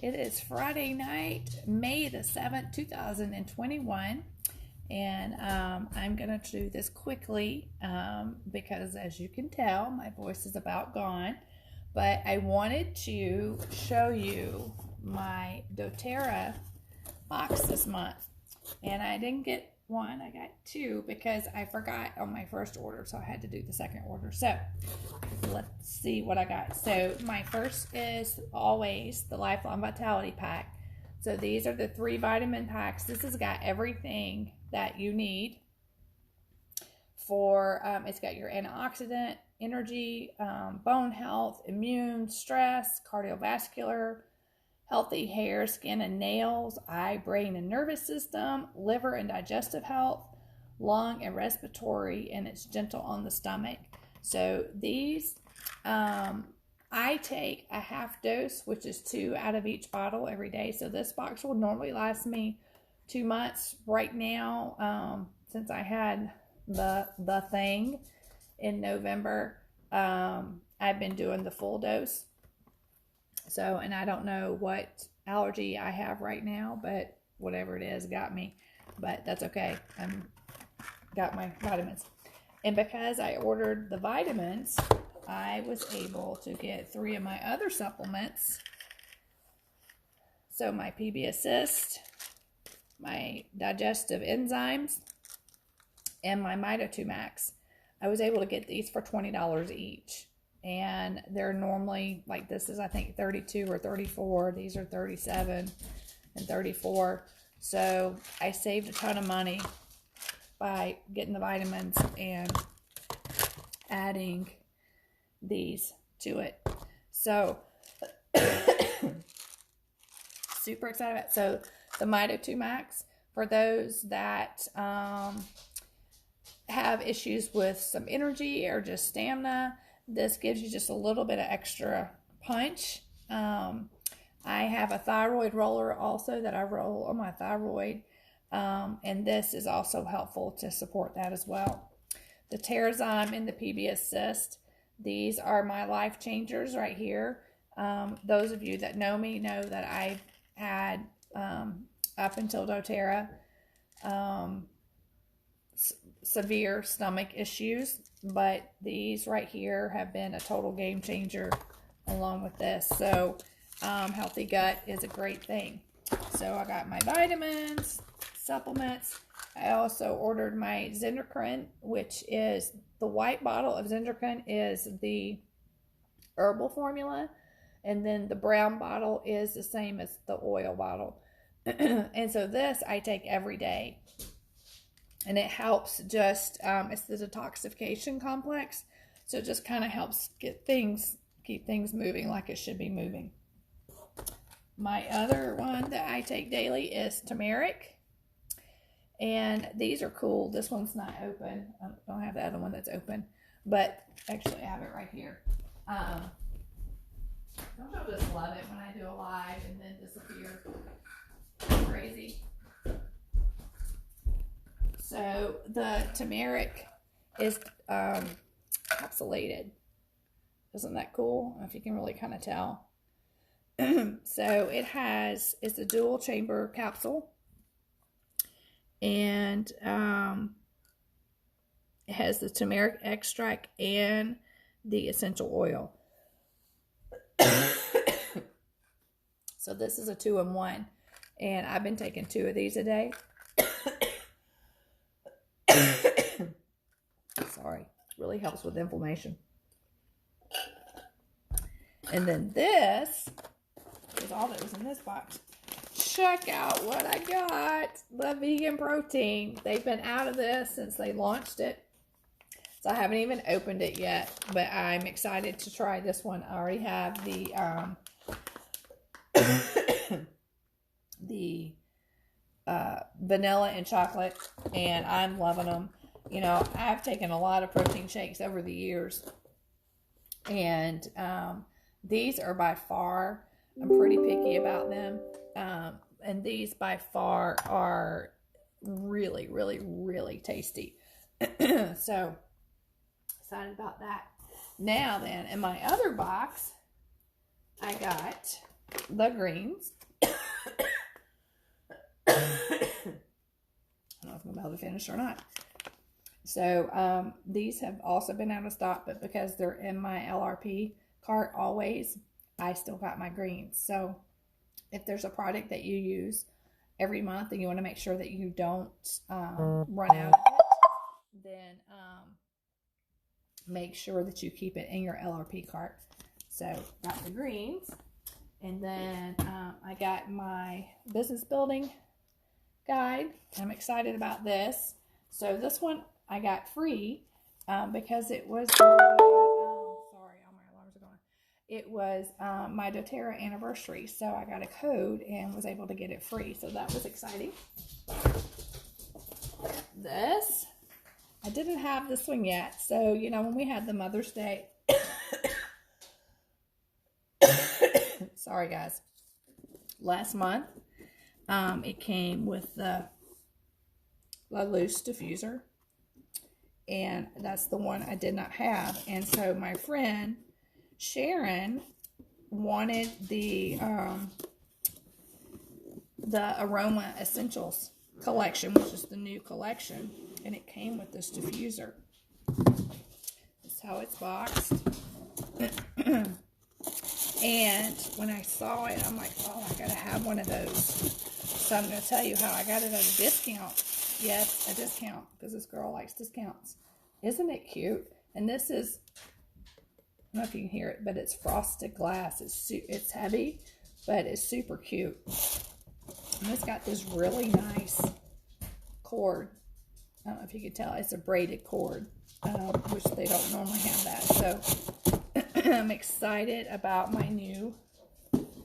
It is Friday night, May the 7th, 2021. And I'm going to do this quickly because, as you can tell, my voice is about gone. But I wanted to show you my doTERRA box this month. And I didn't get one, I got two because I forgot on my first order, so I had to do the second order. So let's see what I got. So my first is always the Lifelong Vitality Pack. So these are the 3 vitamin packs. This has got everything that you need for, it's got your antioxidant, energy, bone health, immune, stress, cardiovascular, healthy hair, skin and nails, eye, brain and nervous system, liver and digestive health, lung and respiratory, and it's gentle on the stomach. So these, I take a half dose, which is 2 out of each bottle every day. So this box will normally last me 2 months. Right now, since I had the thing in November, I've been doing the full dose. So, and I don't know what allergy I have right now, but whatever it is got me. But that's okay. Got my vitamins. And because I ordered the vitamins, I was able to get 3 of my other supplements. So my PB Assist, my digestive enzymes, and my Mito2 Max. I was able to get these for $20 each. And they're normally, like this is I think 32 or 34. These are 37 and 34. So I saved a ton of money by getting the vitamins and adding these to it. So super excited about it. So the Mito2 Max, for those that have issues with some energy or just stamina, this gives you just a little bit of extra punch. I have a thyroid roller also that I roll on my thyroid. And this is also helpful to support that as well. The Terrazyme and the PB Assist. These are my life changers right here. Those of you that know me know that I've had, up until doTERRA, severe stomach issues, but these right here have been a total game changer along with this. So healthy gut is a great thing. So I got my vitamins, supplements. I also ordered my Zinder Current, which is the white bottle of Zinder Current is the herbal formula, and then the brown bottle is the same as the oil bottle. And so this I take every day. And it helps just, it's the detoxification complex. So it just kind of helps keep things moving like it should be moving. My other one that I take daily is Turmeric. And these are cool. This one's not open. I don't have the other one that's open. But actually I have it right here. Don't you just love it when I do a live and then disappear? It's crazy. So the turmeric is encapsulated. Isn't that cool? I don't know if you can really kind of tell. So it's a dual chamber capsule. And it has the turmeric extract and the essential oil. So this is a 2-in-1. And I've been taking 2 of these a day. Sorry, really helps with inflammation. And then this is all that was in this box. Check out what I got. The vegan protein. They've been out of this since they launched it. So I haven't even opened it yet, but I'm excited to try this one. I already have the vanilla and chocolate, and I'm loving them. You know, I've taken a lot of protein shakes over the years, and these are by far, I'm pretty picky about them, and these by far are really, really, really tasty. So, excited about that. Now then, in my other box, I got the greens. I don't know if I'm going to be able to finish or not. So these have also been out of stock, but because they're in my LRP cart always, I still got my greens. So if there's a product that you use every month and you want to make sure that you don't run out of it, then make sure that you keep it in your LRP cart. So got the greens, and then I got my business building guide. I'm excited about this. So this one I got free because it was sorry, all my alarms are going. It was my doTERRA anniversary, so I got a code and was able to get it free. So that was exciting. This, I didn't have this one yet. So, you know, when we had the Mother's Day, sorry guys, last month, it came with the loose diffuser, and that's the one I did not have. And so my friend Sharon wanted the Aroma Essentials collection, which is the new collection, and it came with this diffuser. That's how it's boxed. And when I saw it, I'm like, oh, I gotta have one of those. So I'm gonna tell you how I got it at a discount. Yes, a discount, because this girl likes discounts. Isn't it cute? And this is, I don't know if you can hear it, but it's frosted glass. It's heavy, but it's super cute. And it's got this really nice cord. I don't know if you can tell. It's a braided cord, which they don't normally have that. So I'm excited about my new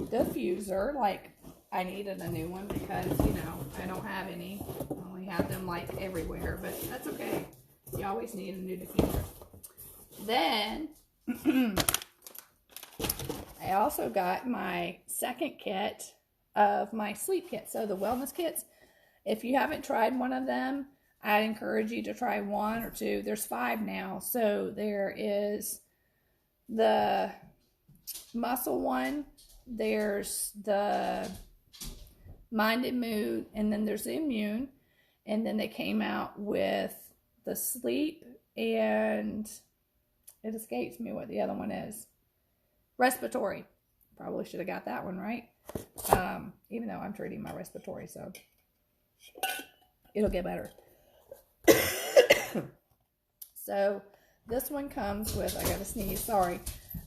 diffuser. Like, I needed a new one because, you know, I don't have any. I only have them like everywhere, but that's okay. You always need a new diffuser. Then I also got my second kit of my sleep kit. So the wellness kits, if you haven't tried one of them, I'd encourage you to try one or two. There's 5 now. So there is the muscle one, there's the mind and mood, and then there's the immune. And then they came out with the sleep, and it escapes me what the other one is. Respiratory. Probably should have got that one right. Even though I'm treating my respiratory, so it'll get better. So this one comes with, I gotta sneeze, sorry,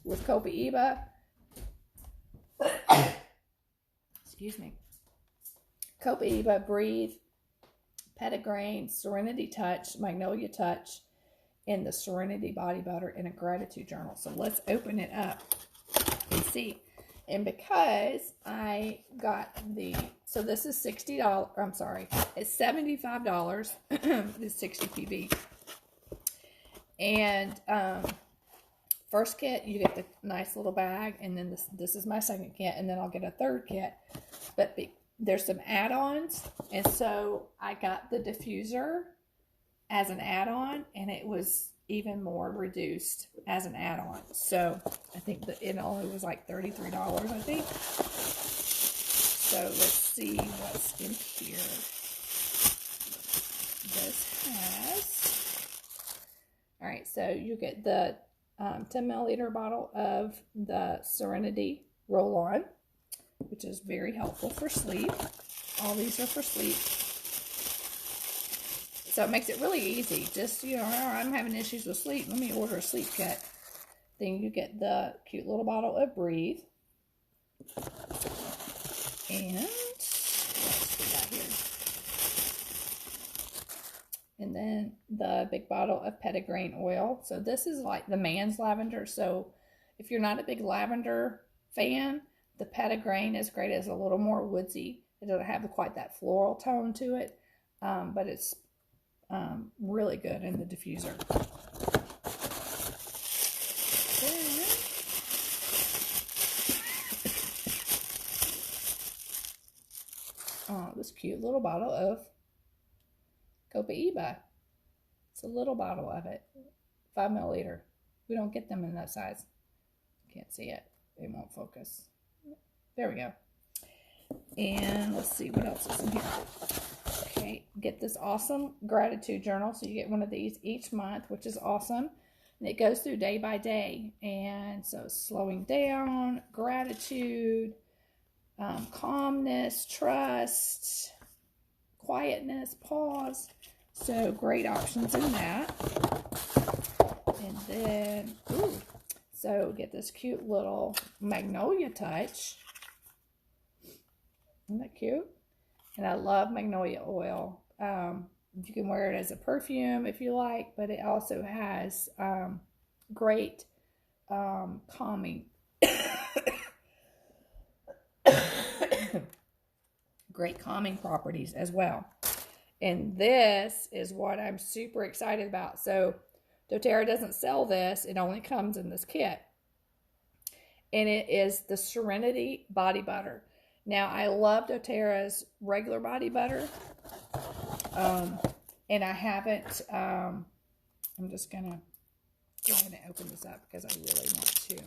with Copaiba. Excuse me. Copaiba, Breathe, Petitgrain, Serenity Touch, Magnolia Touch, and the Serenity Body Butter, in a gratitude journal. So let's open it up and see. And because I got so this is $60, I'm sorry, it's $75, it's 60 PB. And first kit, you get the nice little bag, and then this is my second kit, and then I'll get a third kit. But there's some add-ons, and so I got the diffuser as an add-on, and it was even more reduced as an add-on. So I think that it only was like $33, I think. So let's see what's in here. This has, all right, so you get the 10 milliliter bottle of the Serenity roll-on, which is very helpful for sleep. All these are for sleep. So it makes it really easy. Just, you know, I'm having issues with sleep. Let me order a sleep kit. Then you get the cute little bottle of Breathe. And what else we got here? And then the big bottle of Petitgrain oil. So this is like the man's lavender. So if you're not a big lavender fan, the Petitgrain is great. It's a little more woodsy. It doesn't have quite that floral tone to it, but it's really good in the diffuser. This cute little bottle of Copaiba. It's a little bottle of it, 5 milliliter. We don't get them in that size. Can't see it. They won't focus. There we go. And let's see what else is in here. Okay, get this awesome gratitude journal. So you get one of these each month, which is awesome. And it goes through day by day. And so slowing down, gratitude, calmness, trust, quietness, pause. So great options in that. And then, ooh, so get this cute little Magnolia Touch. Isn't that cute? And I love magnolia oil. You can wear it as a perfume if you like, but it also has great calming great calming properties as well. And this is what I'm super excited about. So doTERRA doesn't sell this. It only comes in this kit. And it is the Serenity body butter. Now, I love doTERRA's regular body butter. And I haven't, I'm just going to go ahead and open this up because I really want to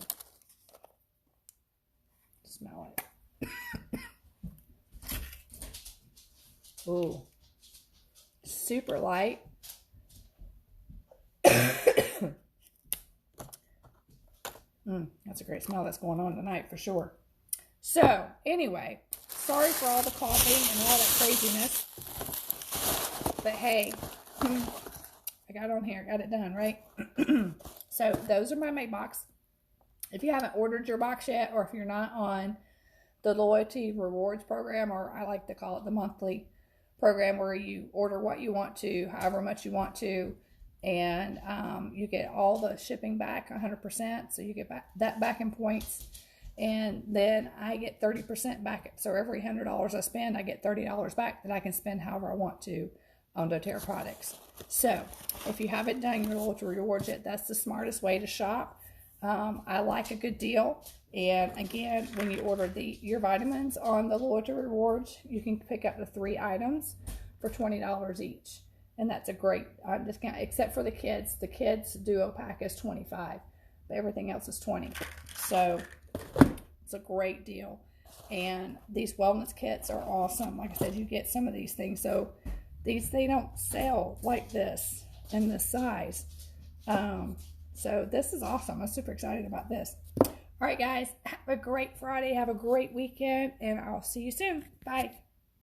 smell it. Ooh, super light. That's a great smell that's going on tonight for sure. So, anyway, sorry for all the coughing and all that craziness. But hey, I got on here, got it done, right? So, those are my May box. If you haven't ordered your box yet, or if you're not on the loyalty rewards program, or I like to call it the monthly program, where you order what you want to, however much you want to, and you get all the shipping back 100%. So you get that back in points. And then I get 30% back. So every $100 I spend, I get $30 back that I can spend however I want to on doTERRA products. So if you haven't done your loyalty rewards yet, that's the smartest way to shop. I like a good deal. And again, when you order your vitamins on the loyalty rewards, you can pick up to 3 items for $20 each. And that's a great discount, except for the kids. The kids duo pack is $25, but everything else is $20. So it's a great deal. And these wellness kits are awesome. Like I said, you get some of these things. So they don't sell like this in this size. So this is awesome. I'm super excited about this. All right, guys, have a great Friday. Have a great weekend, and I'll see you soon. Bye.